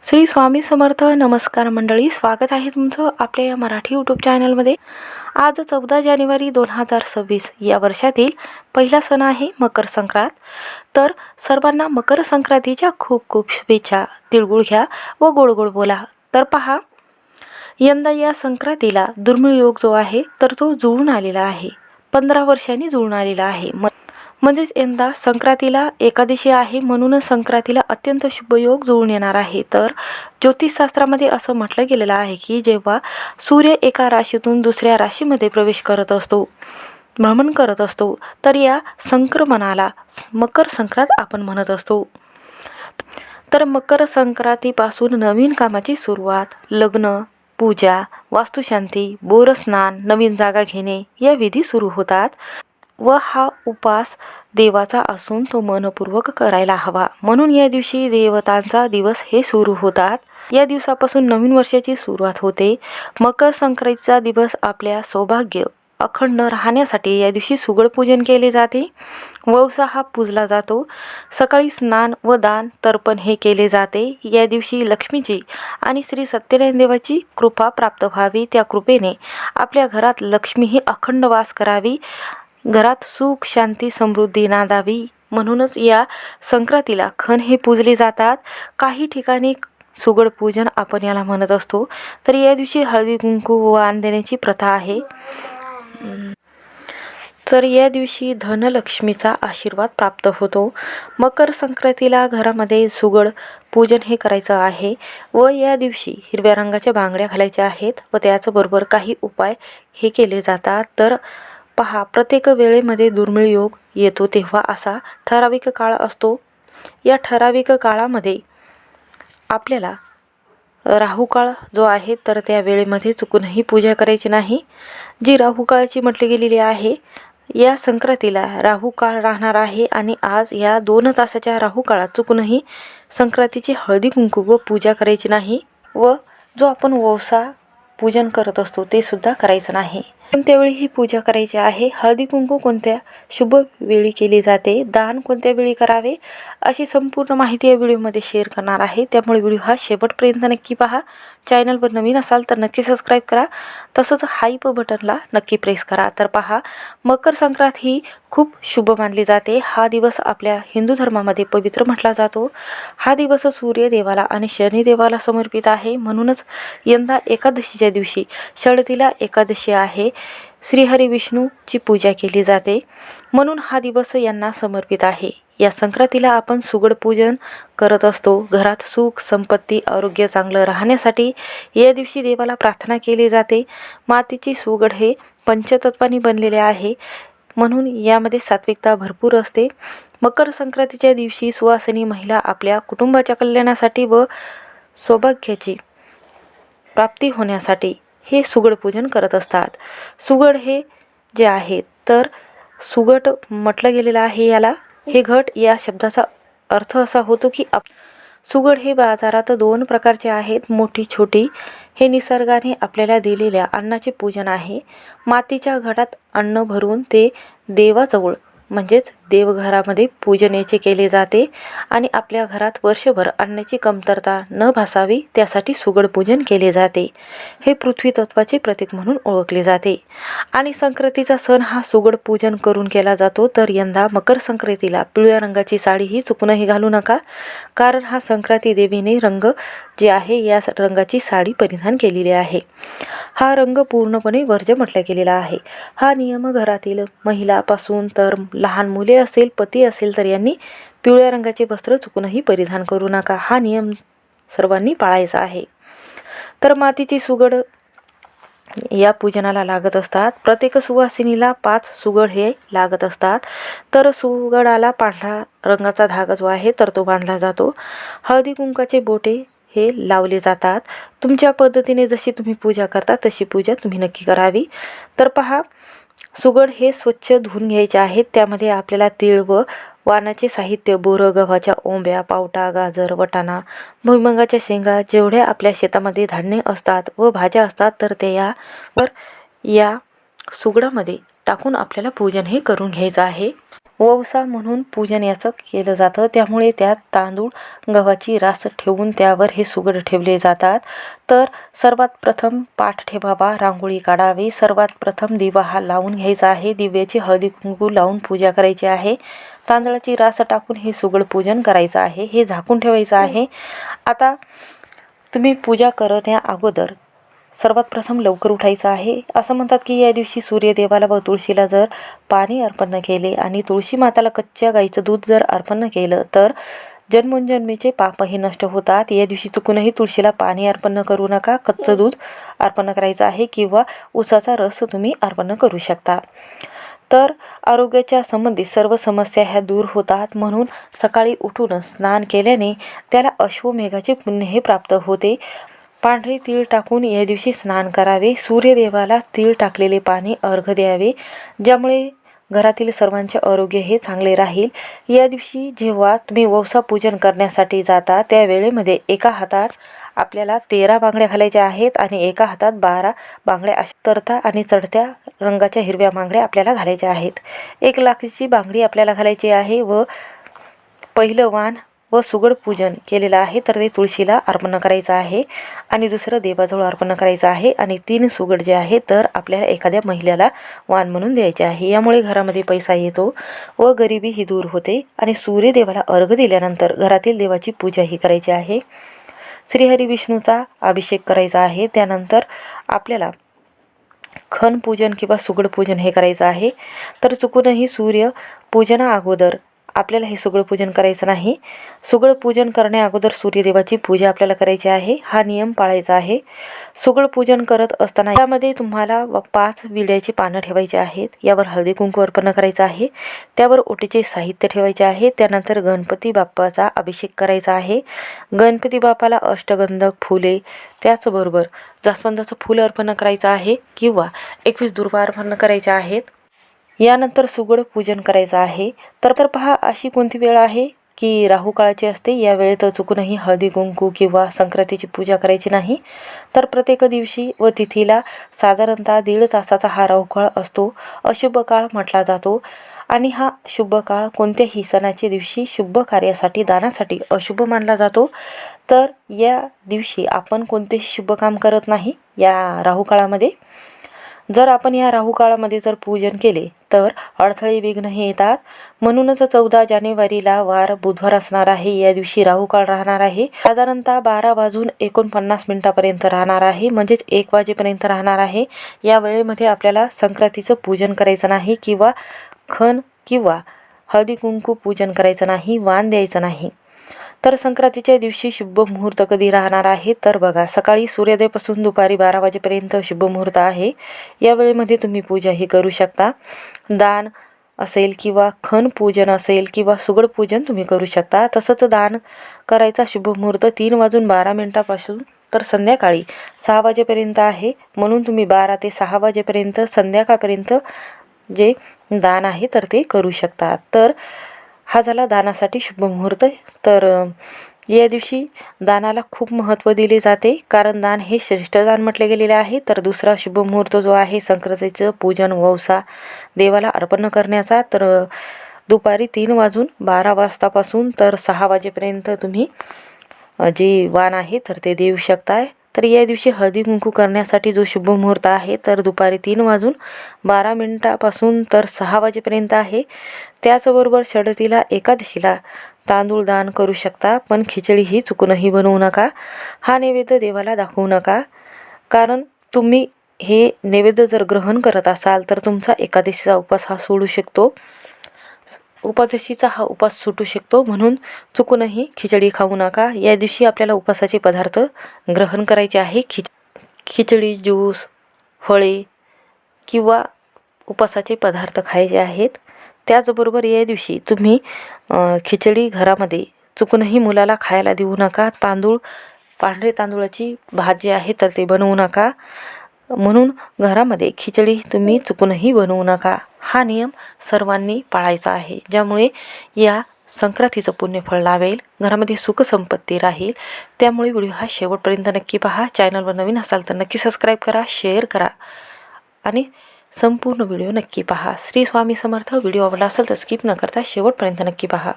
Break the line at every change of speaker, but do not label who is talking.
श्री स्वामी समर्थ. नमस्कार मंडळी, स्वागत आहे तुमचं आपल्या या मराठी यूट्यूब चॅनलमध्ये. आज 14 जानेवारी 2026 या वर्षातील पहिला सण आहे मकर संक्रांत. तर सर्वांना मकर संक्रांतीच्या खूप खूप शुभेच्छा. तिळगुळ घ्या व गोड गोड बोला. तर पहा, यंदा या संक्रांतीला दुर्मिळ योग जो आहे तर तो जुळून आलेला आहे. 15 वर्षांनी जुळून आलेला आहे. म्हणजेच यंदा संक्रांतीला एकादशी आहे, म्हणूनच संक्रांतीला अत्यंत शुभ योग जुळून येणार आहे. तर ज्योतिषशास्त्रामध्ये असं म्हटलं गेलेलं आहे की जेव्हा सूर्य एका राशीतून दुसऱ्या राशीमध्ये प्रवेश करत असतो, भ्रमण करत असतो, तर या संक्रमणाला मकर संक्रांत आपण म्हणत असतो. तर मकर संक्रांतीपासून नवीन कामाची सुरुवात, लग्न, पूजा, वास्तुशांती, बोरस्नान, नवीन जागा घेणे या विधी सुरू होतात व हा उपास देवाचा असून तो मनपूर्वक करायला हवा. म्हणून या दिवशी देवतांचा दिवस हे सुरू होतात. या दिवसापासून नवीन वर्षाची सुरुवात होते. मकर संक्रांतीचा दिवस आपल्या सौभाग्य अखंड राहण्यासाठी या दिवशी सुगड पूजन केले जाते. वौसा हा पूजला जातो. सकाळी स्नान व दान तर्पण हे केले जाते. या दिवशी लक्ष्मीची आणि श्री सत्यनारायण देवाची कृपा प्राप्त व्हावी. त्या कृपेने आपल्या घरात लक्ष्मी ही अखंड वास करावी, घरात सुख शांती समृद्धी नांदावी. म्हणूनच या संक्रांतीला खण हे पूजले जातात. काही ठिकाणी सुगड पूजन आपण याला म्हणत असतो. तर या दिवशी हळदी कुंकू वाण देण्याची प्रथा आहे. तर या दिवशी धनलक्ष्मीचा आशीर्वाद प्राप्त होतो. मकर संक्रांतीला घरामध्ये सुगड पूजन हे करायचं आहे व या दिवशी हिरव्या रंगाच्या बांगड्या घालायच्या आहेत व त्याचबरोबर काही उपाय हे केले जातात. तर पहा, प्रत्येक वेळेमध्ये दुर्मिळ योग येतो तेव्हा असा ठराविक काळ असतो. या ठराविक काळामध्ये आपल्याला राहू काळ जो आहे तर त्या वेळेमध्ये चुकूनही पूजा करायची नाही, जी राहू काळाची म्हटली गेलेली आहे. या संक्रांतीला राहू काळ राहणार आहे आणि आज या 2 तासाच्या राहू काळात चुकूनही संक्रांतीची हळदी कुंकू व पूजा करायची नाही व जो आपण वौसा पूजन करत असतो ते सुद्धा करायचं नाही. कोणत्या वेळी ही पूजा करायची आहे, हळदी कुंकू कोणत्या शुभ वेळी केली जाते, दान कोणत्या वेळी करावे, अशी संपूर्ण माहिती या व्हिडिओमध्ये शेअर करणार आहे. त्यामुळे व्हिडिओ हा शेवटपर्यंत नक्की पहा. चॅनलवर नवीन असाल तर नक्की सबस्क्राईब करा. तसंच हाईप बटनला नक्की प्रेस करा. तर पहा, मकर संक्रांत ही खूप शुभ मानली जाते. हा दिवस आपल्या हिंदू धर्मामध्ये पवित्र म्हटला जातो. हा दिवस सूर्यदेवाला आणि शनिदेवाला समर्पित आहे. म्हणूनच यंदा एकादशीच्या दिवशी षडतीला एकादशी आहे. श्रीहरी विष्णूची पूजा केली जाते, म्हणून हा दिवस यांना समर्पित आहे. या संक्रांतीला आपण सुगड पूजन करत असतो. घरात सुख संपत्ती आरोग्य चांगलं राहण्यासाठी या दिवशी देवाला प्रार्थना केली जाते. मातीची सुगड हे पंचतत्वांनी बनलेले आहे, म्हणून यामध्ये सात्विकता भरपूर असते. मकर संक्रांतीच्या दिवशी सुवासिनी महिला आपल्या कुटुंबाच्या कल्याणासाठी व सौभाग्याची प्राप्ती होण्यासाठी हे सुगड पूजन करत असतात. सुगड हे जे आहे तर सुगड म्हटलं गेलेलं आहे याला. हे घट या शब्दाचा अर्थ असा होतो की सुगड हे बाजारात 2 प्रकारचे आहेत, मोठी छोटी. हे निसर्गाने आपल्याला दिलेल्या अन्नाचे पूजन आहे. मातीच्या घटात अन्न भरून ते देवाजवळ म्हणजेच देवघरामध्ये पूजन याचे केले जाते आणि आपल्या घरात वर्षभर अन्नाची कमतरता न भासावी त्यासाठी सुगड पूजन केले जाते. हे पृथ्वी तत्वाचे प्रतीक म्हणून ओळखले जाते आणि संक्रांतीचा सण हा सुगड पूजन करून केला जातो. तर यंदा मकर संक्रांतीला पिवळ्या रंगाची साडी ही चुकूनही घालू नका, कारण हा संक्रांती देवीने रंग जे आहे या रंगाची साडी परिधान केलेली आहे. हा रंग पूर्णपणे वर्ज्य म्हटला गेलेला आहे. हा नियम घरातील महिलापासून तर लहान मुले असेल, पती असेल तर यांनी पिवळ्या रंगाचे वस्त्र चुकूनही परिधान करू नका. हा नियम सर्वांनी पाळायचा आहे. तर मातीची सुगड या पूजनाला लागत असतात. प्रत्येक सुवासिनीला 5 सुगड हे लागत असतात. तर सुगडाला पांढरा रंगाचा धागा जो आहे तर तो बांधला जातो. हळदी कुंकाचे बोटे हे लावले जातात. तुमच्या पद्धतीने जशी तुम्ही पूजा करता तशी पूजा तुम्ही नक्की करावी. तर पहा, सुगड हे स्वच्छ धुवून घ्यायचे आहेत. त्यामध्ये आपल्याला तीळ व वाणाचे साहित्य, बोरं, गव्हाच्या ओंब्या, पावटा, गाजर, वटाणा, भुईमुगाच्या शेंगा, जेवढ्या आपल्या शेतामध्ये धान्य असतात व भाज्या असतात तर ते या सुगडामध्ये टाकून आपल्याला पूजन हे करून घ्यायचं आहे. वौसा म्हणून पूजन याचं केलं जातं। त्यामुळे त्यात तांदूळ गव्हाची रास ठेवून त्यावर हे सुगड ठेवले जातात। तर सर्वात प्रथम पाठ ठेवावा, रांगोळी काढावी, सर्वात प्रथम दिवा हा लावून घ्यायचा आहे, दिव्याची हळदी कुंकू लावून पूजा करायची आहे, तांदळाची रास टाकून हे सुगड पूजन करायचं आहे, हे झाकून ठेवायचं आहे। आता तुम्ही पूजा करण्या अगोदर सर्वात प्रथम लवकर उठायचं आहे। असं म्हणतात की या दिवशी सूर्यदेवाला व तुळशीला जर पाणी अर्पण न केले आणि तुळशी माताला कच्च्या गाईचं दूध जर अर्पण न केलं तर जन्मोजन्मीचे पापही नष्ट होतात। या दिवशी चुकूनही तुळशीला पाणी अर्पण न करू नका, कच्चं दूध अर्पण करायचं आहे किंवा उसाचा रस तुम्ही अर्पण करू शकता। तर आरोग्याच्या संबंधित सर्व समस्या ह्या दूर होतात। म्हणून सकाळी उठून स्नान केल्याने त्याला अश्वमेघाचे पुण्य हे प्राप्त होते। पांढरे तीळ टाकून या दिवशी स्नान करावे, सूर्यदेवाला तीळ टाकलेले पाणी अर्घ्य द्यावे, ज्यामुळे घरातील सर्वांचे आरोग्य हे चांगले राहील। या दिवशी जेव्हा तुम्ही वौसा पूजन करण्यासाठी जाता त्या वेळेमध्ये एका हातात आपल्याला 13 बांगड्या घालायच्या आहेत आणि एका हातात 12 बांगड्या अशा तरता आणि चढत्या रंगाच्या हिरव्या बांगड्या आपल्याला घालायच्या आहेत। 1 लाखाची बांगडी आपल्याला घालायची आहे व पहिलं वाण व सुगड पूजन केलेलं आहे तर ते तुळशीला अर्पण करायचं आहे आणि दुसरं देवाजवळ अर्पण करायचं आहे आणि 3 सुगड जे आहे तर आपल्याला एखाद्या महिलेला वाण म्हणून द्यायचे आहे। यामुळे घरामध्ये पैसा येतो व गरिबी ही दूर होते आणि सूर्यदेवाला अर्घ्य दिल्यानंतर घरातील देवाची पूजा ही करायची आहे। श्रीहरी विष्णूचा अभिषेक करायचा आहे। त्यानंतर आपल्याला खण पूजन किंवा सुगड पूजन हे करायचं आहे। तर चुकूनही सूर्य पूजना अगोदर आपल्याला हे सुगड पूजन करायचं नाही। सुगड पूजन करण्या अगोदर सूर्यदेवाची पूजा आपल्याला करायची आहे, हा नियम पाळायचा आहे। सुगड पूजन करत असताना यामध्ये तुम्हाला 5 विड्याची पानं ठेवायची आहेत, यावर हळदी कुंकू अर्पण करायचं आहे, त्यावर ओटीचे साहित्य ठेवायचे आहे। त्यानंतर गणपती बाप्पाचा अभिषेक करायचा आहे। गणपती बाप्पाला अष्टगंधक फुले त्याचबरोबर जास्वंदाचं फूल अर्पण करायचं आहे किंवा 21 दुर्वा अर्पण करायच्या आहेत। यानंतर सुगड पूजन करायचं आहे। तर पहा अशी कोणती वेळ आहे की राहू काळाची असते, या वेळेत चुकूनही हळदी कुंकू किंवा संक्रांतीची पूजा करायची नाही। तर प्रत्येक दिवशी व तिथीला साधारणतः 1.5 तासाचा हा राहू काळ असतो, अशुभ काळ म्हटला जातो आणि हा शुभ काळ कोणत्याही सणाच्या दिवशी शुभ कार्यासाठी दानासाठी अशुभ मानला जातो। तर या दिवशी आपण कोणतेही शुभ काम करत नाही या राहू काळामध्ये। जर आपण या राहू काळामध्ये जर पूजन केले तर अडथळे विघ्न हे येतात। म्हणूनच 14 जानेवारीला वार बुधवार असणार आहे, या दिवशी राहू काळ राहणार आहे, साधारणतः 12:49 राहणार आहे, म्हणजेच 1 वाजेपर्यंत राहणार आहे। या वेळेमध्ये आपल्याला संक्रांतीचं पूजन करायचं नाही किंवा खण किंवा हळदी कुंकू पूजन करायचं नाही, वाण द्यायचं नाही। तर संक्रांतीच्या दिवशी शुभ मुहूर्त कधी राहणार आहे तर बघा, सकाळी सूर्योदयापासून दुपारी 12 वाजेपर्यंत शुभ मुहूर्त आहे। या वेळेमध्ये तुम्ही पूजा ही करू शकता, दान असेल किंवा खण पूजन असेल किंवा सुगड पूजन तुम्ही करू शकता। तसंच दान करायचा शुभ मुहूर्त 3:12 तर संध्याकाळी 6 वाजेपर्यंत आहे, म्हणून तुम्ही 12 ते 6 वाजेपर्यंत संध्याकाळपर्यंत जे दान आहे तर ते करू शकता। तर हा झाला दानासाठी शुभ मुहूर्त। तर या दिवशी दानाला खूप महत्त्व दिले जाते, कारण दान हे श्रेष्ठ दान म्हटले गेलेले आहे। तर दुसरा शुभ मुहूर्त जो आहे संक्रांतीचं पूजन वौसा देवाला अर्पण करण्याचा, तर दुपारी 3:12 तर 6 वाजेपर्यंत तुम्ही जे वाण आहे तर ते देऊ शकताय। तर या दिवशी हळदी कुंकू करण्यासाठी जो शुभ मुहूर्त आहे तर दुपारी 3:12 तर 6 वाजेपर्यंत आहे। त्याचबरोबर षडतीला एकादशीला तांदूळ दान करू शकता, पण खिचडी ही चुकूनही बनवू नका, हा नैवेद्य देवाला दाखवू नका, कारण तुम्ही हे नैवेद्य जर ग्रहण करत असाल तर तुमचा एकादशीचा उपवास हा सोडू शकतो, उपादशीचा हा उपवास सुटू शकतो। म्हणून चुकूनही खिचडी खाऊ नका। या दिवशी आपल्याला उपवासाचे पदार्थ ग्रहण करायचे आहे, खिचडी, ज्यूस, फळे किंवा उपवासाचे पदार्थ खायचे आहेत। त्याचबरोबर या दिवशी तुम्ही खिचडी घरामध्ये चुकूनही मुलाला खायला देऊ नका, पांढरे तांदूळाची भाजी आहे तर ते बनवू नका, म्हणून घरामध्ये खिचडी तुम्ही चुकूनही बनवू नका। हा नियम सर्वांनी पाळायचा आहे, ज्यामुळे या संक्रांतीचं पुण्यफळ लाभेल, घरामध्ये सुख संपत्ती राहील। त्यामुळे व्हिडिओ हा शेवटपर्यंत नक्की पहा। चॅनलवर नवीन असाल तर नक्की सबस्क्राईब करा, शेअर करा आणि संपूर्ण व्हिडिओ नक्की पहा. श्री स्वामी समर्थ. व्हिडिओ आवडला असेल तर स्किप न करता शेवटपर्यंत नक्की पहा.